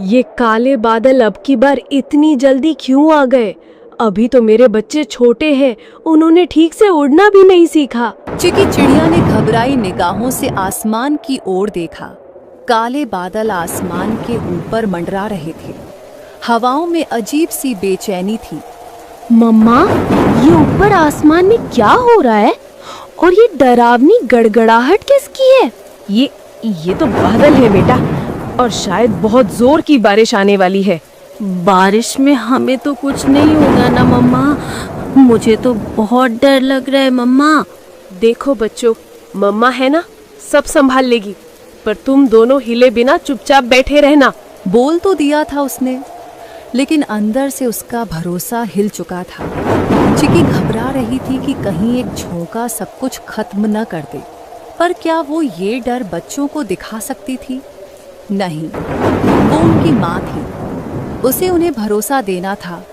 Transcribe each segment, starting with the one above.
ये काले बादल अब की बार इतनी जल्दी क्यों आ गए? अभी तो मेरे बच्चे छोटे हैं, उन्होंने ठीक से उड़ना भी नहीं सीखा। चिकी चिड़िया ने घबराई निगाहों से आसमान की ओर देखा। काले बादल आसमान के ऊपर मंडरा रहे थे। हवाओं में अजीब सी बेचैनी थी। मम्मा, ये ऊपर आसमान में क्या हो रहा है? और ये डरावनी गड़गड़ाहट किसकी है? ये तो बादल है बेटा, और शायद बहुत जोर की बारिश आने वाली है। बारिश में हमें तो कुछ नहीं होगा ना मम्मा? मुझे तो बहुत डर लग रहा है मम्मा। देखो बच्चों, मम्मा है ना, सब संभाल लेगी, पर तुम दोनों हिले बिना चुपचाप बैठे रहना। बोल तो दिया था उसने, लेकिन अंदर से उसका भरोसा हिल चुका था। चिकी घबरा रही थी कि कहीं एक झोंका सब कुछ खत्म न कर दे। पर क्या वो ये डर बच्चों को दिखा सकती थी? नहीं, वो उनकी माँ थी। उसे उन्हें भरोसा देना था,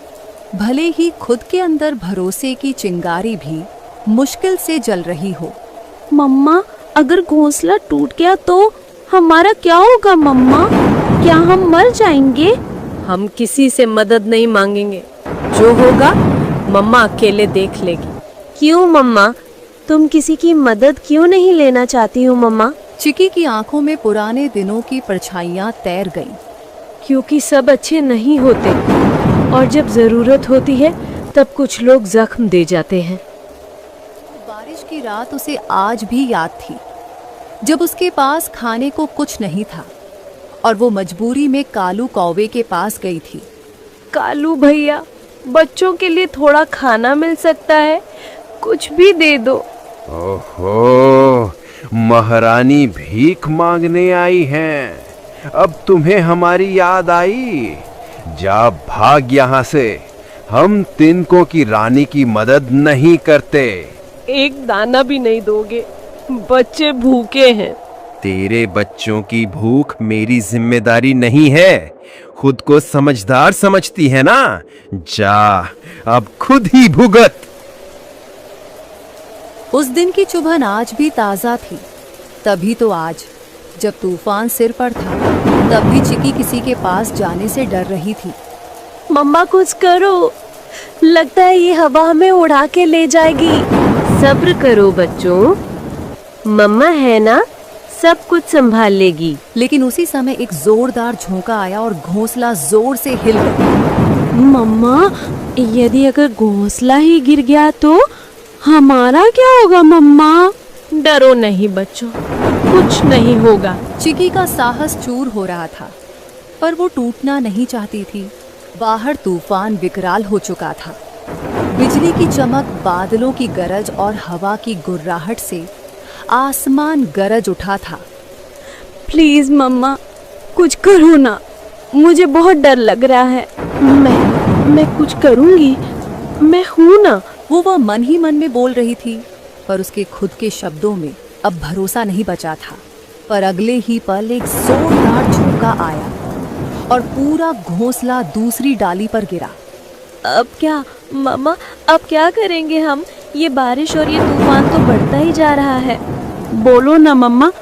भले ही खुद के अंदर भरोसे की चिंगारी भी मुश्किल से जल रही हो। मम्मा, अगर घोंसला टूट गया तो हमारा क्या होगा मम्मा? क्या हम मर जाएंगे? हम किसी से मदद नहीं मांगेंगे, जो होगा मम्मा अकेले देख लेगी। क्यों मम्मा, तुम किसी की मदद क्यों नहीं लेना चाहती हो मम्मा? चिकी की आंखों में पुराने दिनों की परछाइयां तैर गईं। क्योंकि सब अच्छे नहीं होते, और जब जरूरत होती है तब कुछ लोग जख्म दे जाते हैं। बारिश की रात उसे आज भी याद थी, जब उसके पास खाने को कुछ नहीं था और वो मजबूरी में कालू कौवे के पास गई थी। कालू भैया, बच्चों के लिए थोड़ा खाना मिल सकता है? कुछ भी दे दो। ओहो, महारानी भीख मांगने आई हैं। अब तुम्हें हमारी याद आई? जा भाग यहाँ से, हम तिनकों की रानी की मदद नहीं करते। एक दाना भी नहीं दोगे? बच्चे भूखे हैं। तेरे बच्चों की भूख मेरी जिम्मेदारी नहीं है। खुद को समझदार समझती है ना? जा, अब खुद ही भुगत। उस दिन की चुभन आज भी ताजा थी। तभी तो आज, जब तूफान सिर पर था, तब भी चिकी किसी के पास जाने से डर रही थी। मम्मा कुछ करो, लगता है ये हवा हमें उड़ा के ले जाएगी। सब्र करो बच्चों, मम्मा है ना, सब कुछ संभाल लेगी। लेकिन उसी समय एक जोरदार झोंका आया और घोंसला जोर से हिल गया। मम्मा, यदि अगर घोंसला ही गिर गया तो हमारा क्या होगा मम्मा? डरो नहीं बच्चों, कुछ नहीं होगा। चिकी का साहस चूर हो रहा था, पर वो टूटना नहीं चाहती थी। बाहर तूफान विकराल हो चुका था। बिजली की चमक, बादलों की गरज और हवा की गुर्राहट से आसमान गरज उठा था। प्लीज मम्मा, कुछ करो ना, मुझे बहुत डर लग रहा है। मैं कुछ करूंगी, मैं हूं ना। वो मन ही मन में बोल रही थी, पर उसके खुद के शब्दों में अब भरोसा नहीं बचा था। पर अगले ही पल एक जोरदार झोंका आया और पूरा घोंसला दूसरी डाली पर गिरा। अब क्या मम्मा, अब क्या करेंगे हम? ये बारिश और ये तूफान तो बढ़ता ही जा रहा है। बोलो ना मम्मा,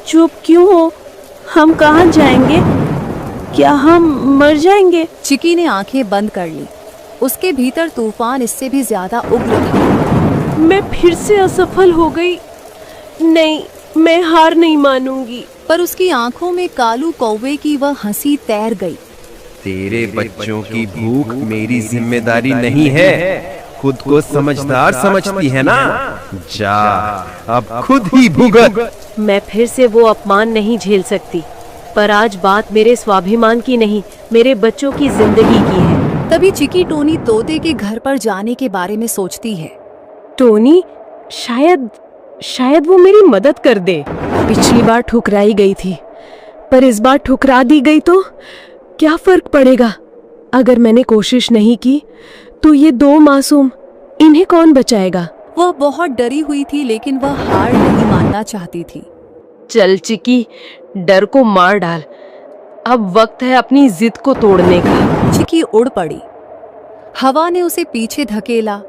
चुप क्यों हो? हम कहाँ जाएंगे? क्या हम मर जाएंगे? चिकी ने आंखें बंद कर ली। उसके भीतर तूफान इससे भी ज्यादा उग्र था। मैं फिर से असफल हो गई। नहीं, मैं हार नहीं मानूंगी। पर उसकी आंखों में कालू कौवे की वह हंसी तैर गई। तेरे बच्चों की भूख मेरी जिम्मेदारी नहीं है। खुद को समझदार समझती है ना? जा, अब खुद ही भुगत। मैं फिर से वो अपमान नहीं झेल सकती, पर आज बात मेरे स्वाभिमान की नहीं, मेरे बच्चों की जिंदगी की है। तभी चिकी टोनी तोते के घर पर जाने के बारे में सोचती है। टोनी शायद वो मेरी मदद कर दे। पिछली बार ठुकराई गई थी, पर इस बार ठुकरा दी गई तो क्या फर्क पड़ेगा? अगर मैंने कोशिश नहीं की तो ये दो मासूम, इन्हें कौन बचाएगा? वह बहुत डरी हुई थी, लेकिन वह हार नहीं मानना चाहती थी। चल चिकी, डर को मार डाल। अब वक्त है अपनी जिद को तोड़ने का। चिकी उड़ पड़ी। हवा ने उसे पीछे धकेला,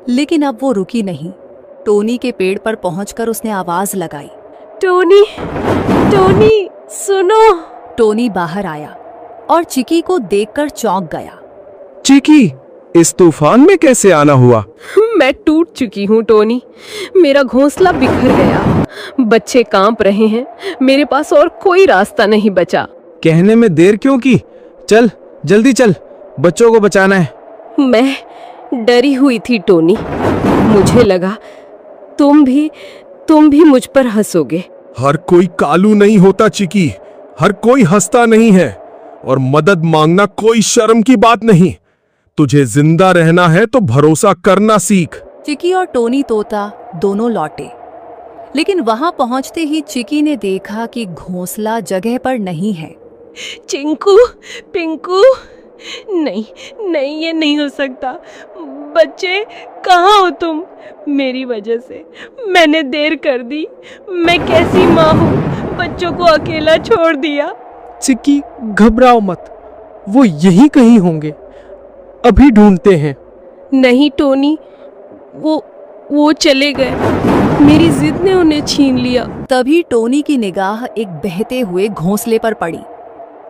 लेकिन अब वो रुकी नहीं। टोनी के पेड़ पर पहुंचकर उसने आवाज लगाई, टोनी, टोनी सुनो। टोनी बाहर आया। और चिकी को देखकर चौंक गया। चिकी, इस तूफान में कैसे आना हुआ? मैं टूट चुकी हूँ टोनी। मेरा घोंसला बिखर गया, बच्चे कांप रहे हैं, मेरे पास और कोई रास्ता नहीं बचा। कहने में देर क्यों की? चल जल्दी चल, बच्चों को बचाना है। मैं डरी हुई थी टोनी, मुझे लगा तुम भी मुझ पर हंसोगे। हर कोई कालू नहीं होता चिकी, हर कोई हंसता नहीं है, और मदद मांगना कोई शर्म की बात नहीं। तुझे जिंदा रहना है तो भरोसा करना सीख। चिकी और टोनी तोता दोनों लौटे, लेकिन वहां पहुंचते ही चिकी ने देखा कि घोंसला जगह पर नहीं है। चिंकू, पिंकू, नहीं नहीं, ये नहीं हो सकता। बच्चे कहाँ हो तुम? मेरी वजह से मैंने देर कर दी। मैं कैसी माँ हूँ, बच्चों को अकेला छोड़ दिया। चिक्की, घबराओ मत, वो यहीं कहीं होंगे, अभी ढूंढते हैं। नहीं टोनी, वो चले गए, मेरी जिद ने उन्हें छीन लिया। तभी टोनी की निगाह एक बहते हुए घोंसले पर पड़ी।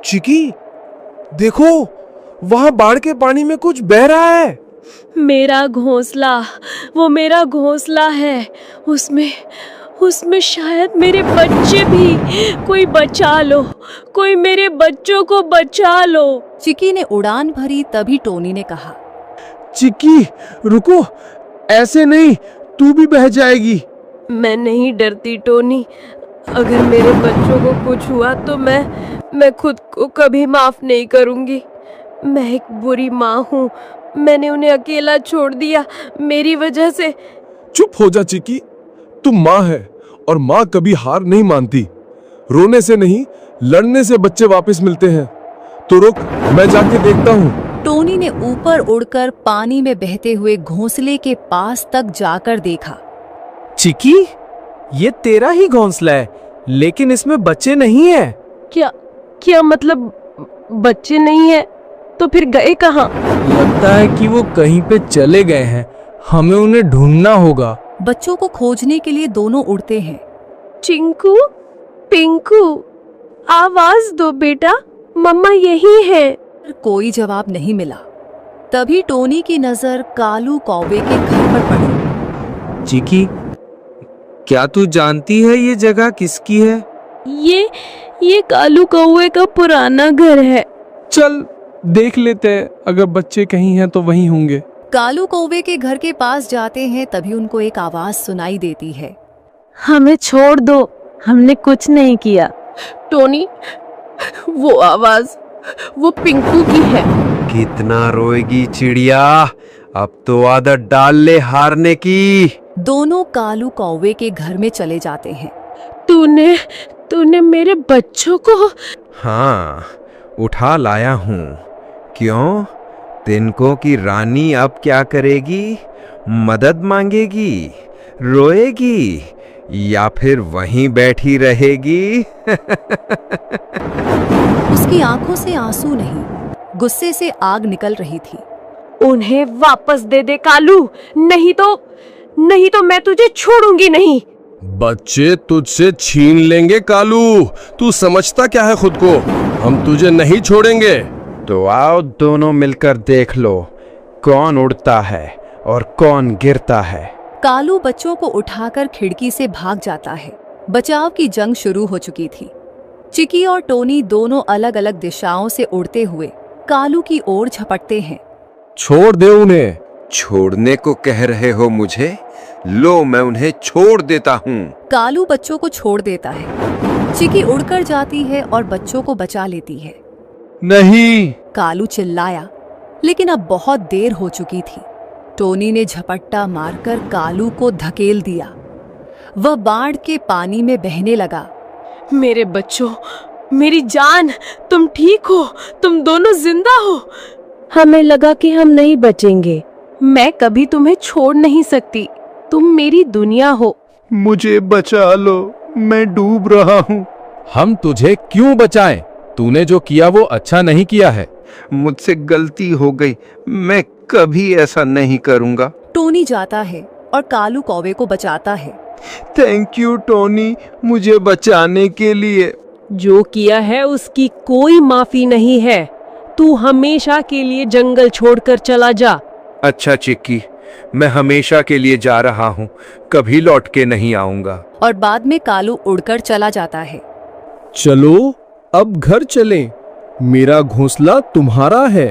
चिकी, देखो, वहां बाढ़ के पानी में कुछ बह रहा है। मेरा घोंसला, वो मेरा घोंसला है, उसमें शायद मेरे बच्चे भी। कोई बचा लो, कोई मेरे बच्चों को बचा लो। चिकी ने उड़ान भरी, तभी टोनी ने कहा, चिकी रुको, ऐसे नहीं, तू भी बह जाएगी। मैं नहीं डरती टोनी, अगर मेरे बच्चों को कुछ हुआ तो मैं खुद को कभी माफ नहीं करूंगी। मैं एक बुरी माँ हूँ, मैंने उन्हें अकेला छोड़ दिया मेरी वजह से। चुप हो जा चिकी, तू माँ है और माँ कभी हार नहीं मानती। रोने से नहीं, लड़ने से बच्चे वापस मिलते हैं। तो रुक, मैं जाके देखता हूँ। टोनी ने ऊपर उड़कर पानी में बहते हुए घोंसले के पास तक जाकर देखा। चिक्की, ये तेरा ही घोंसला है, लेकिन इसमें बच्चे नहीं है। क्या मतलब बच्चे नहीं है? तो फिर गए कहाँ? लगता है कि वो कहीं पे चले गए हैं, हमें उन्हें ढूंढना होगा। बच्चों को खोजने के लिए दोनों उड़ते हैं। चिंकू, पिंकू, आवाज दो बेटा, मम्मा यही है। कोई जवाब नहीं मिला। तभी टोनी की नजर कालू कौवे के घर पर पड़ी। चिक्की, क्या तू जानती है ये जगह किसकी है? ये कालू कौवे का पुराना घर है। चल देख लेते हैं, अगर बच्चे कहीं हैं तो वहीं होंगे। कालू कौवे के घर के पास जाते हैं, तभी उनको एक आवाज सुनाई देती है। हमें छोड़ दो, हमने कुछ नहीं किया। टोनी, वो आवाज वो पिंकू की है। कितना रोएगी चिड़िया, अब तो आदत डाल ले हारने की। दोनों कालू कौवे के घर में चले जाते हैं। तूने मेरे बच्चों को? हाँ, उठा लाया हूँ। क्यों? तिनको की रानी अब क्या करेगी? मदद मांगेगी, रोएगी, या फिर वहीं बैठी रहेगी? उसकी आंखों से आंसू नहीं, गुस्से से आग निकल रही थी। उन्हें वापस दे दे कालू, नहीं तो मैं तुझे छोड़ूंगी नहीं। बच्चे तुझसे छीन लेंगे कालू, तू समझता क्या है खुद को? हम तुझे नहीं छोड़ेंगे। तो आओ दोनों मिलकर देख लो कौन उड़ता है और कौन गिरता है। कालू बच्चों को उठाकर खिड़की से भाग जाता है। बचाव की जंग शुरू हो चुकी थी। चिकी और टोनी दोनों अलग अलग दिशाओं से उड़ते हुए कालू की ओर झपटते हैं। छोड़ दे उन्हें। छोड़ने को कह रहे हो मुझे? लो, मैं उन्हें छोड़ देता हूँ। कालू बच्चों को छोड़ देता है। चिकी उड़कर जाती है और बच्चों को बचा लेती है। नहीं। कालू चिल्लाया, लेकिन अब बहुत देर हो चुकी थी। टोनी ने झपट्टा मारकर कालू को धकेल दिया। वह बाढ़ के पानी में बहने लगा। मेरे बच्चों, मेरी जान, तुम ठीक हो? तुम दोनों जिंदा हो? हमें लगा कि हम नहीं बचेंगे। मैं कभी तुम्हें छोड़ नहीं सकती, तुम मेरी दुनिया हो। मुझे बचा लो, मैं डूब रहा हूँ। हम तुझे क्यों बचाएं? तूने जो किया वो अच्छा नहीं किया है। मुझसे गलती हो गई, मैं कभी ऐसा नहीं करूँगा। टोनी जाता है और कालू कौवे को बचाता है। थैंक यू टोनी, मुझे बचाने के लिए। जो किया है उसकी कोई माफी नहीं है। तू हमेशा के लिए जंगल छोड़कर चला जा। अच्छा चिक्की, मैं हमेशा के लिए जा रहा हूँ, कभी लौट के नहीं आऊंगा। और बाद में कालू उड़कर चला जाता है। चलो अब घर चलें। मेरा घोंसला तुम्हारा है,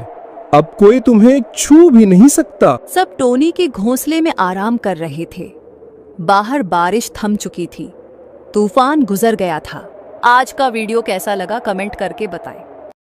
अब कोई तुम्हें छू भी नहीं सकता। सब टोनी के घोंसले में आराम कर रहे थे। बाहर बारिश थम चुकी थी, तूफान गुजर गया था। आज का वीडियो कैसा लगा कमेंट करके बताएं।